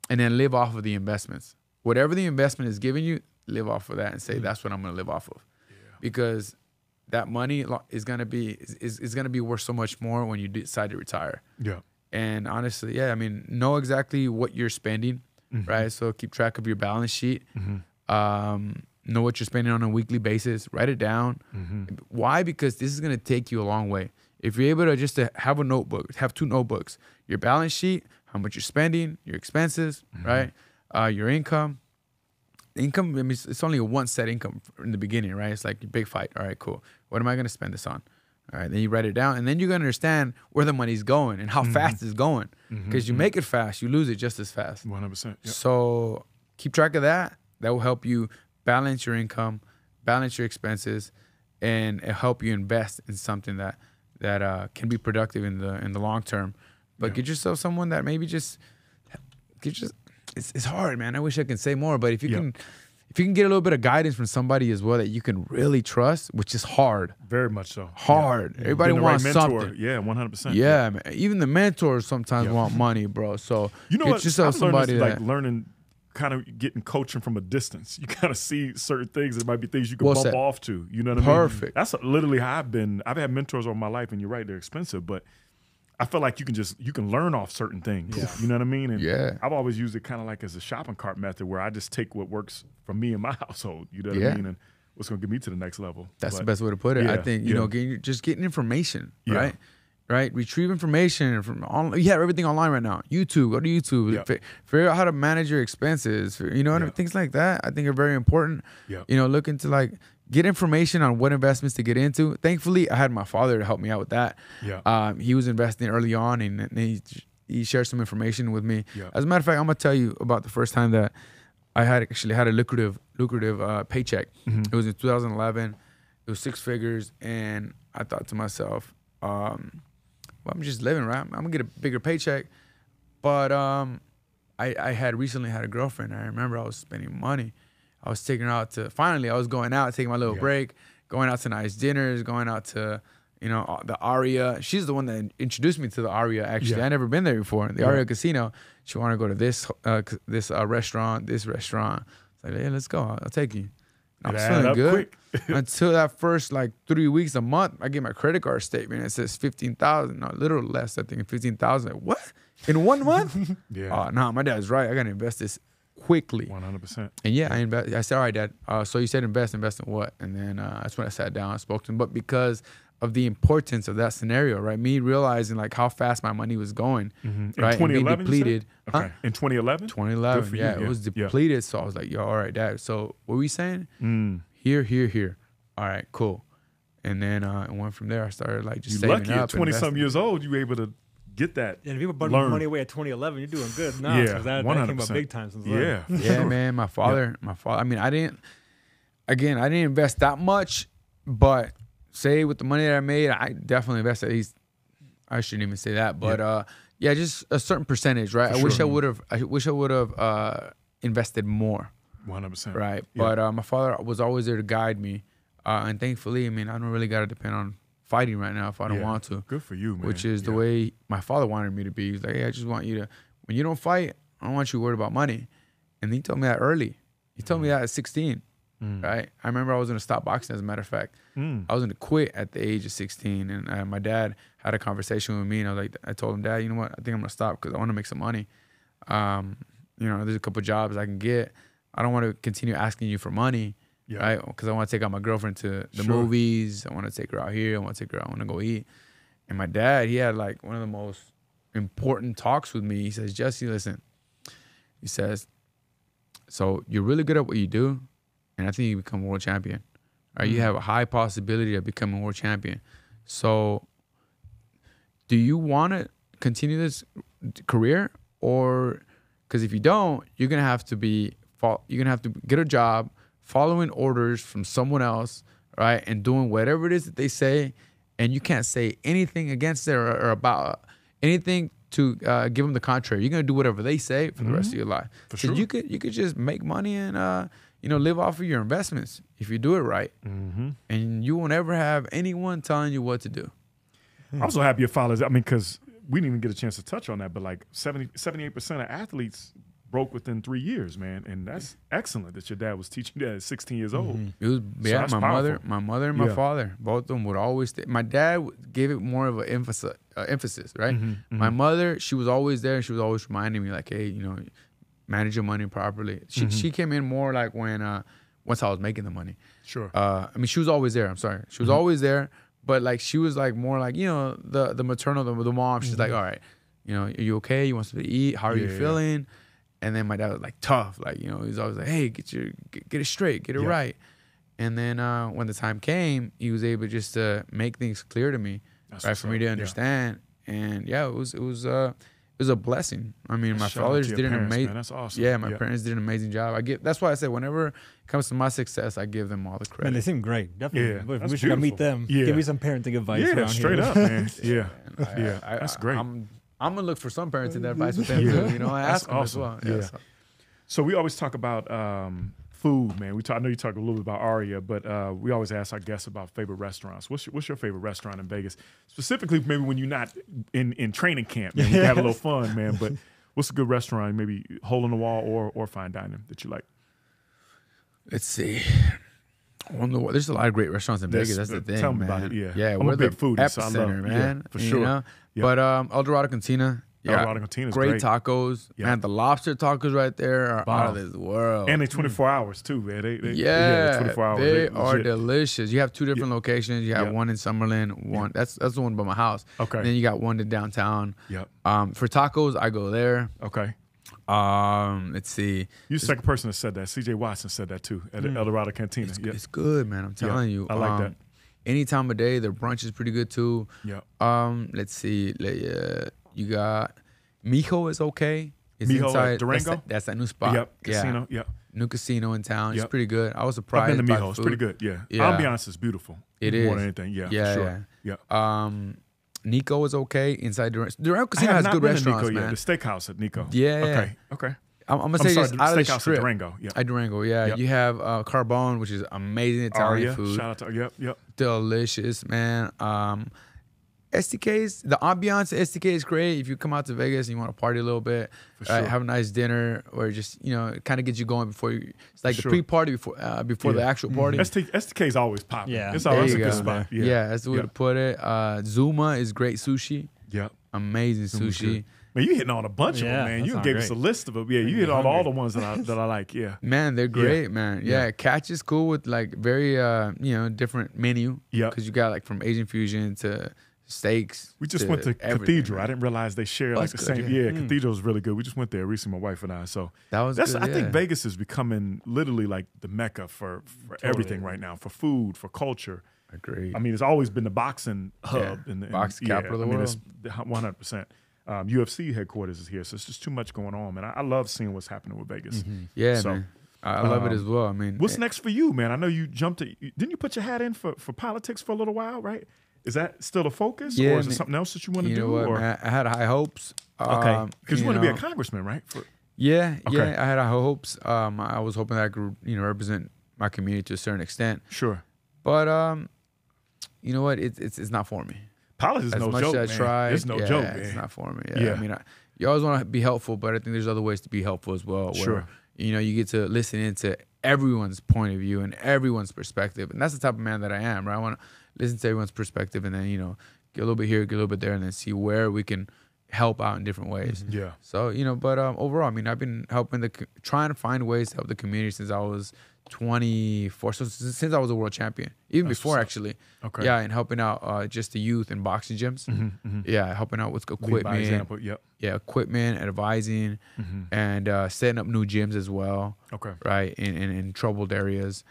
and then live off of the investments. Whatever the investment is giving you, live off of that and say, that's what I'm going to live off of. Yeah. Because that money is going to be worth so much more when you decide to retire. Yeah. And honestly, know exactly what you're spending, right? So keep track of your balance sheet. Know what you're spending on a weekly basis. Write it down. Why? Because this is going to take you a long way. If you're able to just have a notebook, have 2 notebooks, your balance sheet, how much you're spending, your expenses, right? Your income. Income, it's only a one set income in the beginning, right? It's like your big fight. All right, cool. What am I going to spend this on? All right, then you write it down, and then you're going to understand where the money's going and how fast it's going. Because you make it fast, you lose it just as fast. 100%. Yep. So keep track of that. That will help you balance your income, balance your expenses, and it'll help you invest in something that can be productive in the long term. But get yourself someone that maybe it's hard, man. I wish I could say more, but if you can get a little bit of guidance from somebody as well that you can really trust, which is hard. Very much so. Hard. Yeah. Everybody wants something. Yeah, 100%. Yeah, man. Even the mentors sometimes want money, bro. So get yourself somebody like learning, kind of getting coaching from a distance. You kind of see certain things. There might be things you can bump off to. You know what I mean? Perfect. That's literally how I've been. I've had mentors over my life, and you're right, they're expensive, but I feel like you can learn off certain things. Yeah. You know what I mean? And I've always used it kind of like as a shopping cart method where I just take what works for me and my household. You know what I mean? And what's going to get me to the next level. That's the best way to put it. I think, getting information, right? Right? Retrieve information from you have everything online right now. YouTube, go to YouTube. Figure out how to manage your expenses. Things like that I think are very important. Look into get information on what investments to get into. Thankfully, I had my father to help me out with that. He was investing early on, and he shared some information with me. As a matter of fact, I'm gonna tell you about the first time that I had a lucrative paycheck. It was in 2011. It was 6 figures, and I thought to myself, I'm just living, right? I'm gonna get a bigger paycheck. But I had recently had a girlfriend. I remember I was spending money. I was taking her out I was going out, taking my little break, going out to nice dinners, going out to, the Aria. She's the one that introduced me to the Aria, actually. I never been there before. The Aria Casino. She wanted to go to this restaurant, It's like, hey, let's go. I'll take you. I was feeling good until that first 3 weeks, a month. I get my credit card statement. It says 15,000. No, a little less. I think 15,000. Like, what? In 1 month? Oh, no, my dad's right. I gotta invest this quickly. 100%. And I invest. I said, all right, Dad. So you said invest in what? And then that's when I sat down and spoke to him. But because of the importance of that scenario, right? Me realizing how fast my money was going, right? In 2011, and being depleted. Okay. In 2011? 2011, yeah. It was depleted. So I was like, yo, all right, Dad. So what were we saying? Here. All right, cool. And then it went from there. I started just saving up. You're 20-some years old. You were able to get that. And if you put learn. money away at 2011, you're doing good now. Yeah, that 100%. came up big time since then. Yeah, for Yeah, sure. man. My father. I mean, I didn't invest that much, but say with the money that I made, I definitely invested at least. I shouldn't even say that, but yeah, just a certain percentage, right? For I wish sure. I would have invested more. 100%. Right. Yeah. But my father was always there to guide me. And thankfully, I mean, I don't really got to depend on fighting right now if I don't want to. Good for you, man. Which is the way my father wanted me to be. He's like, hey, I just want you to, when you don't fight, I don't want you worried about money. And he told me that early. He told me that at 16, right? I remember I was going to stop boxing, as a matter of fact. I was going to quit at the age of 16. And my dad had a conversation with me. And I told him, Dad, you know what? I think I'm going to stop because I want to make some money. There's a couple jobs I can get. I don't want to continue asking you for money, right? Because I want to take out my girlfriend to the movies. I want to take her out here. I want to take her out. I want to go eat. And my dad, he had like one of the most important talks with me. He says, Jesse, listen. He says, so you're really good at what you do, and I think you become a world champion. Right? You have a high possibility of becoming a world champion. So do you want to continue this career, or because if you don't, you're gonna have to get a job following orders from someone else, right, and doing whatever it is that they say, and you can't say anything against it or about anything to give them the contrary. You're gonna do whatever they say for the rest of your life. So you could just make money and live off of your investments if you do it right, and you won't ever have anyone telling you what to do. I'm so happy your father's. I mean, because we didn't even get a chance to touch on that, but like 78% of athletes broke within 3 years, man, and that's excellent that your dad was teaching you that at 16 years old. It was that's my powerful. mother and my father, both of them would always stay. My dad gave it more of an emphasis, right? My mother, she was always there, and she was always reminding me like, hey, manage your money properly. She came in more like when once I was making the money. Sure. I mean, she was always there. I'm sorry, she was always there, but like she was like more like the maternal, the mom. She's like, all right, are you okay? You want something to eat? How are you feeling? And then my dad was like tough, like he's always like, hey, get it straight, get it right. And then when the time came, he was able just to make things clear to me, right, for me to understand. And it was a blessing. I mean, my fathers did an amazing. That's awesome. Yeah, my parents did an amazing job. That's why I said whenever it comes to my success, I give them all the credit. Man, they seem great. Definitely. Yeah, We should meet them. Yeah. Give me some parenting advice. Yeah, around straight here. up, man. Yeah, that's great. I'm gonna look for some parenting advice with them too. I ask them as well. Yeah. So we always talk about food, man. I know you talked a little bit about Aria, but we always ask our guests about favorite restaurants. What's your favorite restaurant in Vegas? Specifically, maybe when you're not in training camp, man, you have a little fun, man. But what's a good restaurant, maybe hole in the wall or fine dining that you like? Let's see. There's a lot of great restaurants in Vegas. That's the thing, tell me man. about it. Yeah, I'm we're a big the foodie, so I love epicenter, it. man. Yeah, for sure. Yeah. But El Dorado Cantina. Yeah, El Dorado Cantina is great tacos. Yeah. Man, the lobster tacos right there are out of this world. And they 24 hours too, man. They 24 hours. They are delicious. You have two different locations. You have one in Summerlin, one that's the one by my house. Okay. And then you got one in downtown. Yep. For tacos, I go there. Okay. Let's see. You're the second person that said that. CJ Watson said that too at El Dorado Cantina. It's good, man. I'm telling you. I like that. Any time of day, their brunch is pretty good too. Yep. Let's see. You got Mijo is okay. It's Mijo inside at Durango? That's that new spot. Yep. Casino. Yep. New casino in town. Yep. It's pretty good. I was surprised. I've been to by Mijo. the It's food. pretty good. Yeah. Yeah. Ambiance is beautiful. It More is. than anything. Yeah. Yeah, For sure. Yeah. Nico is okay inside Durango. Durango I Casino have has not good been restaurants, to Nico man. yet. The steakhouse at Nico. Yeah. Okay. I'm gonna say just out of the steakhouse strip. at Durango. Yeah. At Durango, yeah. Yep. You have Carbone, which is amazing Italian Aria. food. Shout out to Yep. Delicious, man. STKs, the ambiance at STK is great. If you come out to Vegas and you want to party a little bit, For sure. have a nice dinner, or just it kind of gets you going before you. It's like For the sure. pre-party before the actual party. STK is always popping. Yeah. It's There always you a good go. spot. Yeah, that's the way to put it. Zuma is great sushi. Yep. Amazing Zuma's sushi. good. Man, you hitting on a bunch of them, Yeah, man. that You sounds gave great. us a list of them. Yeah, you hit on all the ones that I like. Yeah. Man, they're great, man. Yeah. Yeah, Catch is cool with like very different menu. Yep. Because you got like from Asian fusion to steaks. We just went to everything, Cathedral. man. I didn't realize they share like That's the good, same. yeah. Yeah, Cathedral is really good. We just went there recently, my wife and I. So That was that's. good, I think yeah. Vegas is becoming literally like the mecca for everything right now, for food, for culture. Agreed. I mean, it's always been the boxing hub and Box capital of the It's 100%. UFC headquarters is here, so it's just too much going on, man. I love seeing what's happening with Vegas. Yeah, So, man. I love it as well. I mean, What's next for you, man? I know you jumped to. Didn't you put your hat in for politics for a little while, right? Is that still a focus, Yeah, or is it man. something else that you want to You do? know what, or man? I had high hopes. okay, because you want to be a know, congressman, right? Yeah, Okay. yeah. I had high hopes. I was hoping that I could, represent my community to a certain extent. Sure. But you know what? It's not for me. Politics is As no much joke, as I man. tried, It's no yeah, joke, man. it's not for me. Yeah. I mean, you always want to be helpful, but I think there's other ways to be helpful as well. Where, Sure. You get to listen into everyone's point of view and everyone's perspective, and that's the type of man that I am. Right? I want to listen to everyone's perspective, and then get a little bit here, get a little bit there, and then see where we can help out in different ways. Yeah. So but overall, I mean, I've been helping trying to find ways to help the community since I was 24. So since I was a world champion, even That's before what's up. actually. Okay. Yeah, and helping out just the youth in boxing gyms. Yeah, helping out with Lead by equipment. example. Yep. Yeah, equipment, advising, and setting up new gyms as well. Okay. Right, in troubled areas.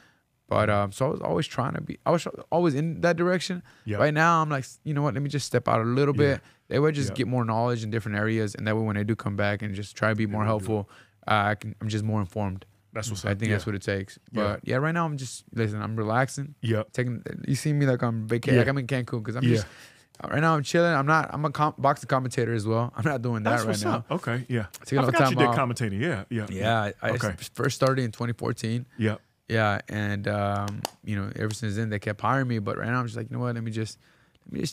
But so I was always trying to be. I was always in that direction. Yep. Right now, I'm like, you know what? Let me just step out a little bit. That way, just Yep. get more knowledge in different areas, and that way, when I do come back and just try to be more helpful, I'm just more informed. That's what's I up. think that's what it takes. But yeah, right now I'm just I'm relaxing. Yep. Taking. You see me like on vacation. Yeah. Like I'm in Cancun because I'm just. Right now I'm chilling. I'm a boxing commentator as well. I'm not doing that That's right what's now. up. Okay. Yeah. Taking I all the forgot you time did off. commentating. Yeah. Yeah. Yeah, I Okay. first started in 2014. Yep. Yeah, and ever since then they kept hiring me. But right now I'm just like, you know what? Let me just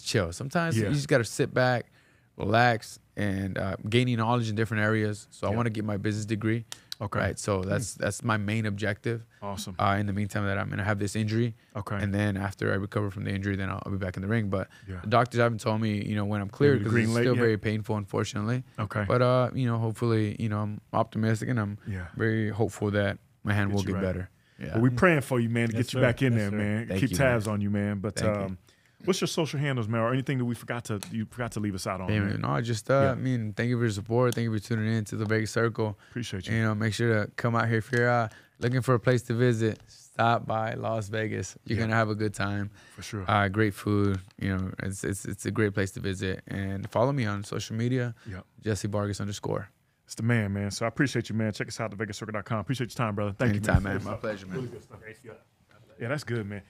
chill. Sometimes Yeah. you just gotta sit back, relax, and gaining knowledge in different areas. So I want to get my business degree. Okay. Right. So that's my main objective. Awesome. In the meantime, that I'm gonna have this injury. Okay. And then after I recover from the injury, then I'll be back in the ring. But Yeah. the doctors haven't told me, when I'm cleared, the because green it's light still yet? very painful, unfortunately. Okay. But hopefully, I'm optimistic and I'm Yeah. very hopeful that my hand Get will you get right. better. Yeah. Well, we praying for you, man, to Yes, get you sir. back in Yes, there, sir. man. Thank Keep you, tabs on you, man. But Thank you. what's your social handles, man, or anything that you forgot to leave us out on? Hey, man? man, no, just Yeah. thank you for your support. Thank you for tuning in to the Vegas Circle. Appreciate you. And, make sure to come out here if you're looking for a place to visit. Stop by Las Vegas. You're gonna have a good time. For sure. Great food. It's a great place to visit. And follow me on social media. Yep. Jessie Vargas _. It's the man. So I appreciate you, man. Check us out at thevegascircle.com. Appreciate your time, brother. Thank Anytime, you, man. My pleasure, man. Really good stuff. Yeah, that's good, man.